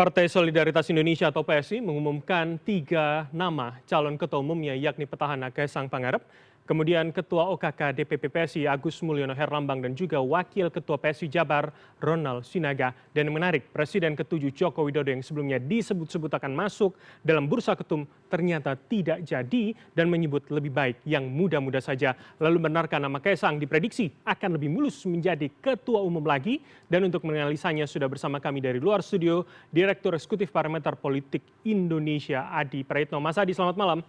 Partai Solidaritas Indonesia atau PSI mengumumkan 3 nama calon ketua umumnya yakni petahana Kaisang Pangarep, kemudian Ketua OKK DPP PSI Agus Mulyono Herlambang dan juga Wakil Ketua PSI Jabar Ronald Sinaga. Dan yang menarik, Presiden ke-7 Joko Widodo yang sebelumnya disebut-sebut akan masuk dalam bursa ketum ternyata tidak jadi dan menyebut lebih baik yang muda-muda saja. Lalu benarkah nama Kaisang diprediksi akan lebih mulus menjadi ketua umum lagi? Dan untuk menganalisanya sudah bersama kami dari luar studio, Direktur Eksekutif Parameter Politik Indonesia Adi Praitno. Mas Adi, selamat malam.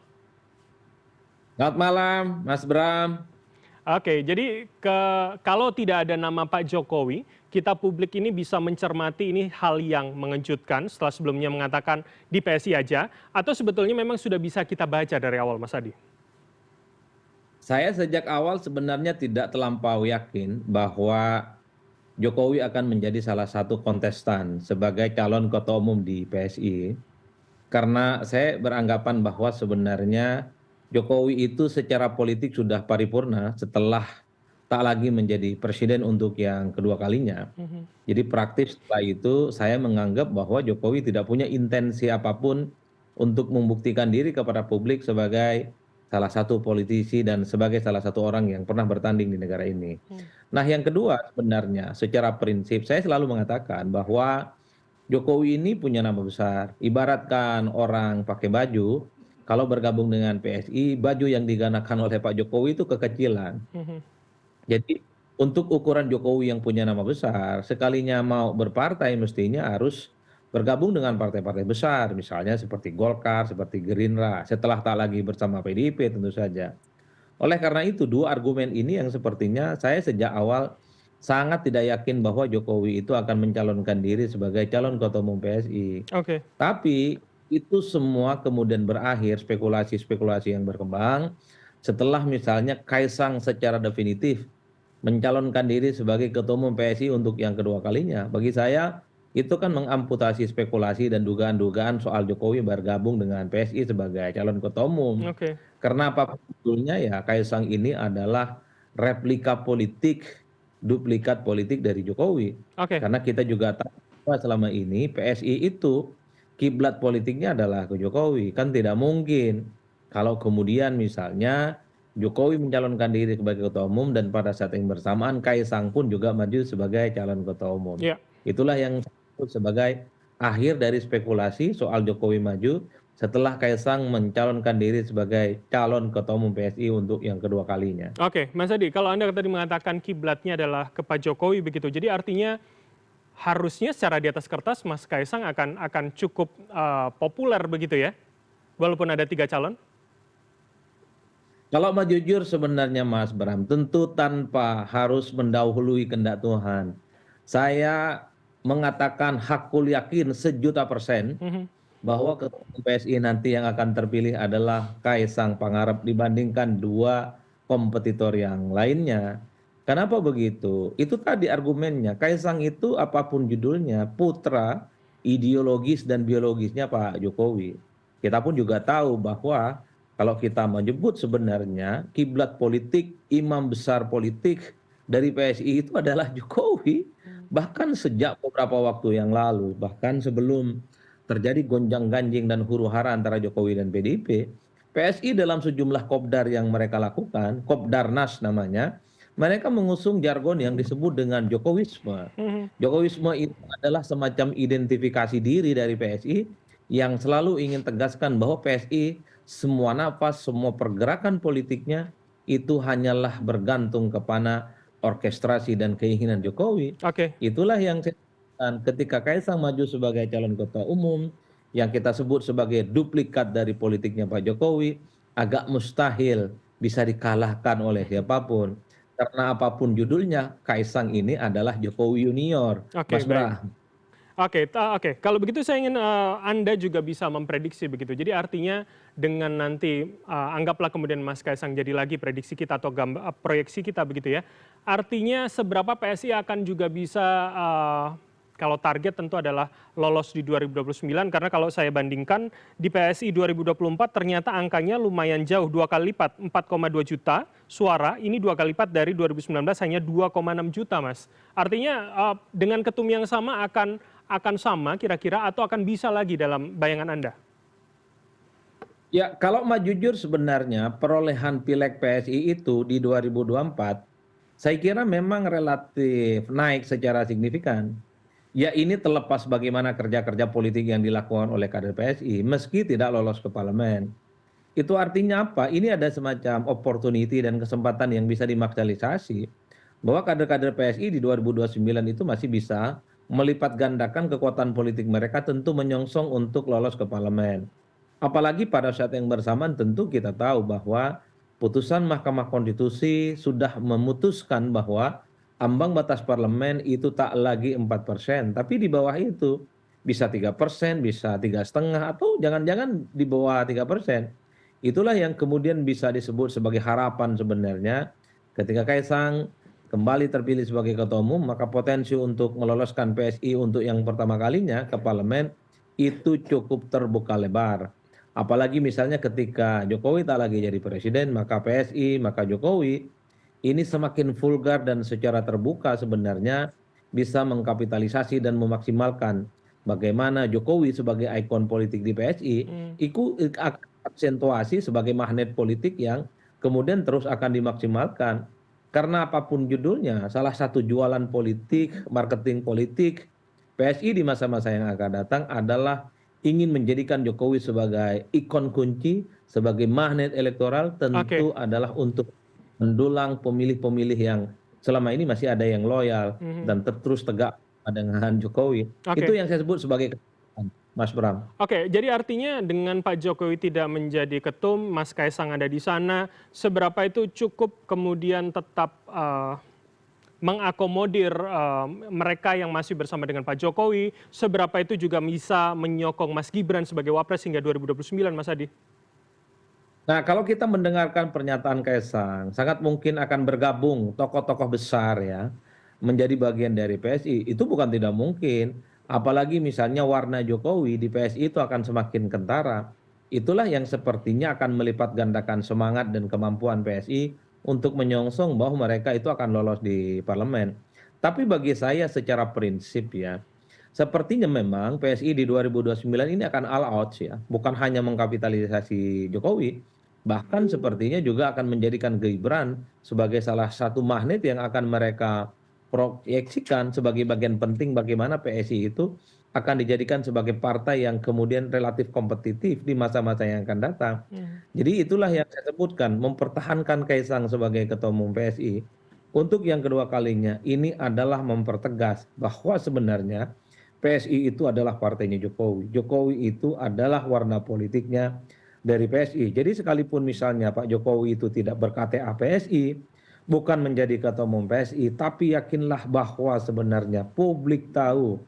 Selamat malam, Mas Bram. Oke, jadi kalau tidak ada nama Pak Jokowi, kita publik ini bisa mencermati ini hal yang mengejutkan setelah sebelumnya mengatakan di PSI aja, atau sebetulnya memang sudah bisa kita baca dari awal, Mas Adi? Saya sejak awal sebenarnya tidak terlampau yakin bahwa Jokowi akan menjadi salah satu kontestan sebagai calon ketua umum di PSI. Karena saya beranggapan bahwa sebenarnya Jokowi itu secara politik sudah paripurna setelah tak lagi menjadi presiden untuk yang kedua kalinya. Jadi praktis setelah itu saya menganggap bahwa Jokowi tidak punya intensi apapun untuk membuktikan diri kepada publik sebagai salah satu politisi dan sebagai salah satu orang yang pernah bertanding di negara ini. Nah yang kedua sebenarnya secara prinsip saya selalu mengatakan bahwa Jokowi ini punya nama besar. Ibaratkan orang pakai baju, kalau bergabung dengan PSI, baju yang digenakan oleh Pak Jokowi itu kekecilan. Jadi untuk ukuran Jokowi yang punya nama besar, sekalinya mau berpartai mestinya harus bergabung dengan partai-partai besar, misalnya seperti Golkar, seperti Gerindra, setelah tak lagi bersama PDIP tentu saja. Oleh karena itu dua argumen ini yang sepertinya saya sejak awal sangat tidak yakin bahwa Jokowi itu akan mencalonkan diri sebagai calon ketua umum PSI. Oke. Tapi itu semua kemudian berakhir spekulasi-spekulasi yang berkembang setelah misalnya Kaisang secara definitif mencalonkan diri sebagai ketua umum PSI untuk yang kedua kalinya. Bagi saya itu kan mengamputasi spekulasi dan dugaan-dugaan soal Jokowi bergabung dengan PSI sebagai calon ketua umum. Oke. Karena apapun judulnya ya Kaisang ini adalah replika politik, duplikat politik dari Jokowi. Oke. Karena kita juga tahu bahwa selama ini PSI itu kiblat politiknya adalah ke Jokowi. Kan tidak mungkin kalau kemudian misalnya Jokowi mencalonkan diri sebagai ketua umum dan pada saat yang bersamaan Kaisang pun juga maju sebagai calon ketua umum. Ya. Itulah yang saya sebut sebagai akhir dari spekulasi soal Jokowi maju setelah Kaisang mencalonkan diri sebagai calon ketua umum PSI untuk yang kedua kalinya. Oke, Mas Adi, kalau Anda tadi mengatakan kiblatnya adalah ke Pak Jokowi begitu, jadi artinya harusnya secara di atas kertas Mas Kaisang akan cukup populer begitu ya, walaupun ada 3 calon? Kalau mau jujur sebenarnya Mas Bram, tentu tanpa harus mendahului kehendak Tuhan. Saya mengatakan hakul yakin sejuta persen bahwa ketua umum PSI nanti yang akan terpilih adalah Kaisang Pangarep dibandingkan dua kompetitor yang lainnya. Kenapa begitu? Itu tadi argumennya. Kaisang itu apapun judulnya, putra ideologis dan biologisnya Pak Jokowi. Kita pun juga tahu bahwa kalau kita menyebut sebenarnya kiblat politik, imam besar politik dari PSI itu adalah Jokowi. Bahkan sejak beberapa waktu yang lalu, bahkan sebelum terjadi gonjang-ganjing dan huru-hara antara Jokowi dan PDIP, PSI dalam sejumlah kopdar yang mereka lakukan, Kopdarnas namanya, mereka mengusung jargon yang disebut dengan Jokowisme. Jokowisme itu adalah semacam identifikasi diri dari PSI yang selalu ingin tegaskan bahwa PSI semua nafas, semua pergerakan politiknya itu hanyalah bergantung kepada orkestrasi dan keinginan Jokowi. Oke. Itulah yang saya katakan ketika Kaisang maju sebagai calon ketua umum yang kita sebut sebagai duplikat dari politiknya Pak Jokowi, agak mustahil bisa dikalahkan oleh siapapun. Karena apapun judulnya, Kaisang ini adalah Jokowi Junior, Oke, Mas baik. Bram. Oke. Kalau begitu saya ingin Anda juga bisa memprediksi begitu. Jadi artinya dengan nanti anggaplah kemudian Mas Kaisang jadi lagi prediksi kita atau proyeksi kita begitu ya. Artinya seberapa PSI akan juga bisa kalau target tentu adalah lolos di 2029 karena kalau saya bandingkan di PSI 2024 ternyata angkanya lumayan jauh 2 kali lipat 4,2 juta suara ini 2 kali lipat dari 2019 hanya 2,6 juta Mas. Artinya dengan ketum yang sama akan sama kira-kira atau akan bisa lagi dalam bayangan Anda? Ya, kalau mau jujur sebenarnya perolehan pileg PSI itu di 2024, saya kira memang relatif naik secara signifikan. Ya ini terlepas bagaimana kerja-kerja politik yang dilakukan oleh kader PSI, meski tidak lolos ke parlemen. Itu artinya apa? Ini ada semacam opportunity dan kesempatan yang bisa dimaksimalisasi bahwa kader-kader PSI di 2029 itu masih bisa melipat gandakan kekuatan politik mereka tentu menyongsong untuk lolos ke parlemen. Apalagi pada saat yang bersamaan tentu kita tahu bahwa putusan Mahkamah Konstitusi sudah memutuskan bahwa ambang batas parlemen itu tak lagi 4%, tapi di bawah itu bisa 3%, bisa 3,5, atau jangan-jangan di bawah 3%. Itulah yang kemudian bisa disebut sebagai harapan sebenarnya ketika Kaisang kembali terpilih sebagai ketua umum, maka potensi untuk meloloskan PSI untuk yang pertama kalinya ke parlemen itu cukup terbuka lebar. Apalagi misalnya ketika Jokowi tak lagi jadi presiden, maka PSI, maka Jokowi ini semakin vulgar dan secara terbuka sebenarnya bisa mengkapitalisasi dan memaksimalkan bagaimana Jokowi sebagai ikon politik di PSI Hmm, itu akan aksentuasi sebagai magnet politik yang kemudian terus akan dimaksimalkan. Karena apapun judulnya, salah satu jualan politik, marketing politik PSI di masa-masa yang akan datang adalah ingin menjadikan Jokowi sebagai ikon kunci, sebagai magnet elektoral, oke. tentu adalah untuk mendulang pemilih-pemilih yang selama ini masih ada yang loyal Mhm. dan terus tegak dengan Jokowi. Itu Oke. yang saya sebut sebagai kesempatan, Mas Bram. Oke, jadi artinya dengan Pak Jokowi tidak menjadi ketum, Mas Kaisang ada di sana, seberapa itu cukup kemudian tetap mengakomodir mereka yang masih bersama dengan Pak Jokowi, seberapa itu juga bisa menyokong Mas Gibran sebagai wapres hingga 2029, Mas Adi? Nah, kalau kita mendengarkan pernyataan Kaisang, sangat mungkin akan bergabung tokoh-tokoh besar ya, menjadi bagian dari PSI. Itu bukan tidak mungkin. Apalagi misalnya warna Jokowi di PSI itu akan semakin kentara. Itulah yang sepertinya akan melipat gandakan semangat dan kemampuan PSI untuk menyongsong bahwa mereka itu akan lolos di parlemen. Tapi bagi saya secara prinsip ya, sepertinya memang PSI di 2029 ini akan all out ya, bukan hanya mengkapitalisasi Jokowi, bahkan sepertinya juga akan menjadikan Gibran sebagai salah satu magnet yang akan mereka proyeksikan sebagai bagian penting bagaimana PSI itu akan dijadikan sebagai partai yang kemudian relatif kompetitif di masa-masa yang akan datang. Mhm. Jadi itulah yang saya sebutkan, mempertahankan Kaisang sebagai ketua umum PSI untuk yang kedua kalinya ini adalah mempertegas bahwa sebenarnya PSI itu adalah partainya Jokowi. Jokowi itu adalah warna politiknya dari PSI. Jadi sekalipun misalnya Pak Jokowi itu tidak ber-KTA PSI, bukan menjadi ketua umum PSI, tapi yakinlah bahwa sebenarnya publik tahu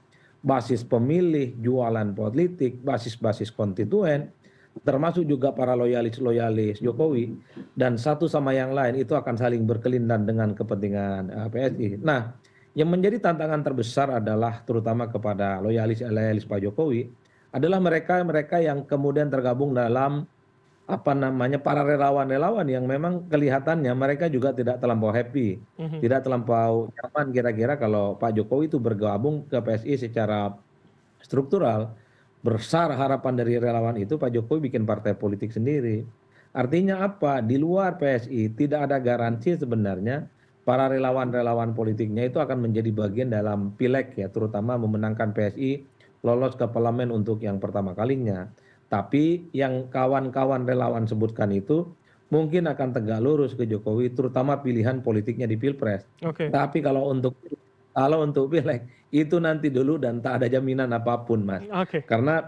basis pemilih, jualan politik, basis-basis konstituen, termasuk juga para loyalis-loyalis Jokowi, dan satu sama yang lain itu akan saling berkelindan dengan kepentingan PSI. Nah, yang menjadi tantangan terbesar adalah terutama kepada loyalis-loyalis Pak Jokowi, adalah mereka-mereka yang kemudian tergabung dalam apa namanya para relawan-relawan yang memang kelihatannya mereka juga tidak terlampau happy, Mhm. tidak terlampau nyaman kira-kira kalau Pak Jokowi itu bergabung ke PSI secara struktural. Besar harapan dari relawan itu Pak Jokowi bikin partai politik sendiri. Artinya apa? Di luar PSI tidak ada garansi sebenarnya para relawan-relawan politiknya itu akan menjadi bagian dalam pileg ya, terutama memenangkan PSI lolos ke parlemen untuk yang pertama kalinya. Tapi yang kawan-kawan relawan sebutkan itu mungkin akan tegak lurus ke Jokowi, terutama pilihan politiknya di Pilpres. Oke. Tapi kalau untuk pileg itu nanti dulu dan tak ada jaminan apapun, Mas. Oke. Karena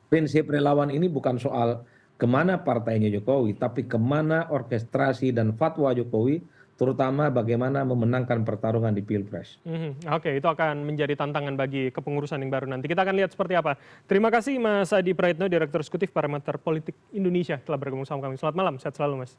prinsip relawan ini bukan soal kemana partainya Jokowi, tapi kemana orkestrasi dan fatwa Jokowi, terutama bagaimana memenangkan pertarungan di Pilpres. Mhm. Oke, itu akan menjadi tantangan bagi kepengurusan yang baru nanti. Kita akan lihat seperti apa. Terima kasih Mas Adi Praitno, Direktur Eksekutif Parameter Politik Indonesia telah bergabung sama kami. Selamat malam, sehat selalu Mas.